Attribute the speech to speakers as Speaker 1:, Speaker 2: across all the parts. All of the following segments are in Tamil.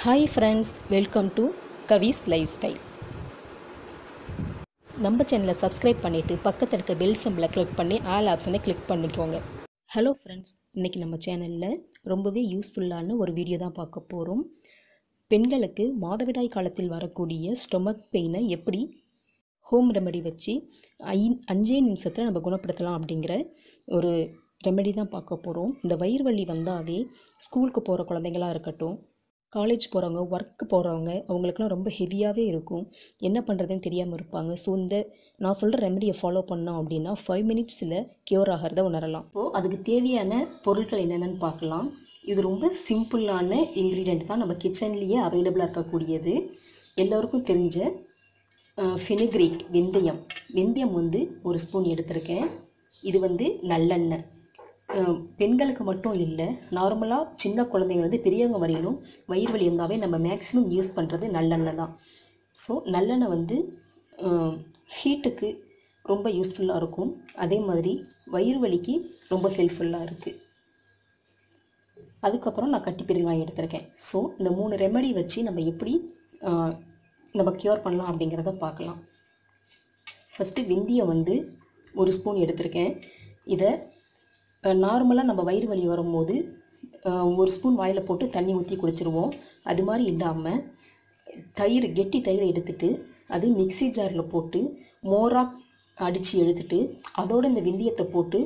Speaker 1: Hi friends, welcome to Kavis lifestyle. நம்ம சேனலை சப்ஸ்கிரைப் பண்ணிவிட்டு பக்கத்தில் இருக்க பெல் சிம்பிளை கிளிக் பண்ணி ஆல் ஆப்ஷனை கிளிக் பண்ணிக்கோங்க. ஹலோ ஃப்ரெண்ட்ஸ், இன்றைக்கி நம்ம சேனலில் ரொம்பவே யூஸ்ஃபுல்லான ஒரு வீடியோ தான் பார்க்க போகிறோம். பெண்களுக்கு மாதவிடாய் காலத்தில் வரக்கூடிய ஸ்டொமக் பெயினை எப்படி ஹோம் ரெமெடி வச்சு 5 நிமிஷத்தில் நம்ம குணப்படுத்தலாம் அப்படிங்கிற ஒரு ரெமெடி தான் பார்க்க போகிறோம். இந்த வயிறு வலி வந்தாவே ஸ்கூலுக்கு போகிற குழந்தைங்களாக இருக்கட்டும், காலேஜ் போகிறவங்க, ஒர்க்கு போகிறவங்க, அவங்களுக்குலாம் ரொம்ப ஹெவியாகவே இருக்கும். என்ன பண்ணுறதுன்னு தெரியாமல் இருப்பாங்க. ஸோ நான் சொல்கிற ரெமெடியை ஃபாலோ பண்ணோம் அப்படின்னா 5 மினிட்ஸில் க்யூர் ஆகிறத உணரலாம். இப்போது அதுக்கு தேவையான பொருட்கள் என்னென்னு பார்க்கலாம். இது ரொம்ப சிம்பிளான இன்க்ரீடியண்ட் தான், நம்ம கிச்சன்லேயே அவைலபிளாக இருக்கக்கூடியது. எல்லோருக்கும் தெரிஞ்ச ஃபெனுக்ரீக், வெந்தயம் ஒரு ஸ்பூன் எடுத்திருக்கேன். இது நல்லெண்ணெய். பெண்களுக்கு மட்டும் இல்லை, நார்மலாக சின்ன குழந்தைங்க பெரியவங்க வரையிலும் வயிறு வலி இருந்தாவே நம்ம மேக்ஸிமம் யூஸ் பண்ணுறது நல்லெண்ணெய் தான். ஸோ நல்லெண்ணெய் ஹீட்டுக்கு ரொம்ப யூஸ்ஃபுல்லாக இருக்கும். அதே மாதிரி வயிறு வலிக்கு ரொம்ப ஹெல்ப்ஃபுல்லாக இருக்குது. அதுக்கப்புறம் நான் கட்டி பெருங்காயம் எடுத்திருக்கேன். ஸோ இந்த 3 ரெமெடி வச்சு நம்ம எப்படி நம்ம க்யூர் பண்ணலாம் அப்படிங்கிறத பார்க்கலாம். ஃபஸ்ட்டு வெந்தயம் 1 ஸ்பூன் எடுத்திருக்கேன். இதை நார்மலாக நம்ம வயிறு வலி வரும்போது 1 ஸ்பூன் வாயில் போட்டு தண்ணி ஊற்றி குடிச்சிருவோம். அது மாதிரி இல்லாமல் கெட்டி தயிரை எடுத்துகிட்டு அது மிக்ஸி ஜாரில் போட்டு மோராக அடித்து எடுத்துட்டு அதோடு இந்த வெந்தயத்தை போட்டு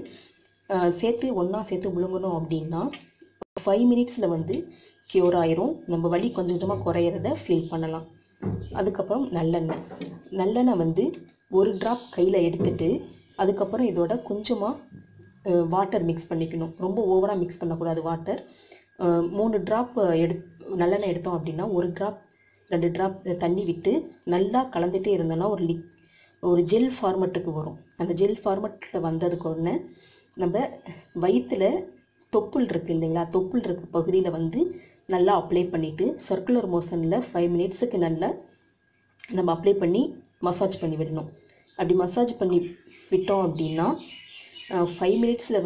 Speaker 1: ஒன்றா சேர்த்து விழுங்கணும் அப்படின்னா 5 மினிட்ஸில் க்யூர் ஆயிரும். நம்ம வலி கொஞ்சம் கொஞ்சமாக குறையிறத ஃபீல் பண்ணலாம். அதுக்கப்புறம் நல்லெண்ணெய் 1 ட்ராப் கையில் எடுத்துட்டு அதுக்கப்புறம் இதோட கொஞ்சமாக வாட்டர் மிக்ஸ் பண்ணிக்கணும். ரொம்ப ஓவராக மிக்ஸ் பண்ணக்கூடாது. வாட்டர் 3 ட்ராப் நல்லெண்ணெய் எடுத்தோம் அப்படின்னா 1 ட்ராப் 2 ட்ராப் தண்ணி விட்டு நல்லா கலந்துகிட்டே இருந்தோன்னா ஒரு ஜெல் ஃபார்மெட்டுக்கு வரும். அந்த ஜெல் ஃபார்மெட்டில் வந்ததுக்கு உடனே நம்ம வயிற்றில் தொப்புள் இருக்குது இல்லைங்களா, தொப்புள் இருக்க பகுதியில் நல்லா அப்ளை பண்ணிவிட்டு சர்க்குலர் மோஷனில் 5 மினிட்ஸுக்கு நல்லா நம்ம அப்ளை பண்ணி மசாஜ் பண்ணி விடணும். அப்படி மசாஜ் பண்ணி விட்டோம் அப்படின்னா 5 மினிட்ஸில்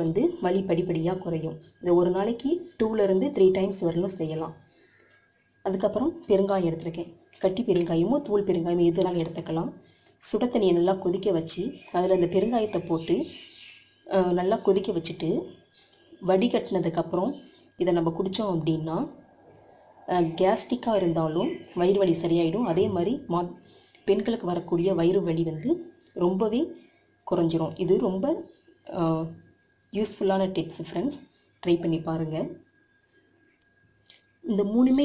Speaker 1: வலி படிப்படியாக குறையும். இதை ஒரு நாளைக்கு 2 to 3 டைம்ஸ் வரலும் செய்யலாம். அதுக்கப்புறம் பெருங்காயம் எடுத்துருக்கேன். கட்டி பெருங்காயமோ தூள் பெருங்காயமோ இதெல்லாம் எடுத்துக்கலாம். சுட தண்ணியை நல்லா கொதிக்க வச்சு அதில் இந்த பெருங்காயத்தை போட்டு நல்லா கொதிக்க வச்சுட்டு வடிகட்டினதுக்கப்புறம் இதை நம்ம குடித்தோம் அப்படின்னா கேஸ்ட்ரிக்காக இருந்தாலும் வயிறு வலி சரியாயிடும். அதே மாதிரி பெண்களுக்கு வரக்கூடிய வயிறு வலி ரொம்பவே குறைஞ்சிரும். இது ரொம்ப யூஸ்ஃபுல்லான டிப்ஸ் ஃப்ரெண்ட்ஸ், ட்ரை பண்ணி பாருங்கள். இந்த 3மே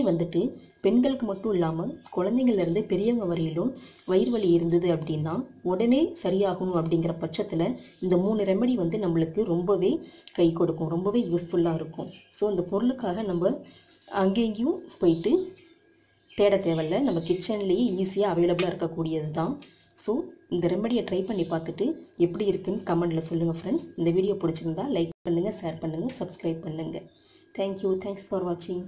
Speaker 1: பெண்களுக்கு மட்டும் இல்லாமல் குழந்தைங்கள்லேருந்து பெரியவங்க வரையிலும் வயிறு வலி இருந்தது அப்படின்னா உடனே சரியாகணும் அப்படிங்கிற பட்சத்தில் இந்த 3 ரெமெடி நம்மளுக்கு ரொம்பவே கை கொடுக்கும், ரொம்பவே யூஸ்ஃபுல்லாக இருக்கும். ஸோ இந்த பொருளுக்காக நம்ம அங்கேயும் போயிட்டு தேட தேவையில்லை, நம்ம கிச்சன்லேயே ஈஸியாக அவைலபிளாக இருக்கக்கூடியது தான். ஸோ இந்த ரெமெடியை ட்ரை பண்ணி பார்த்துட்டு எப்படி இருக்குன்னு கமெண்டில் சொல்லுங்கள் ஃப்ரெண்ட்ஸ். இந்த வீடியோ பிடிச்சிருந்தா லைக் பண்ணுங்கள், ஷேர் பண்ணுங்கள், சப்ஸ்கிரைப் பண்ணுங்கள். தேங்க்யூ. தேங்க்ஸ் ஃபார் வாட்சிங்.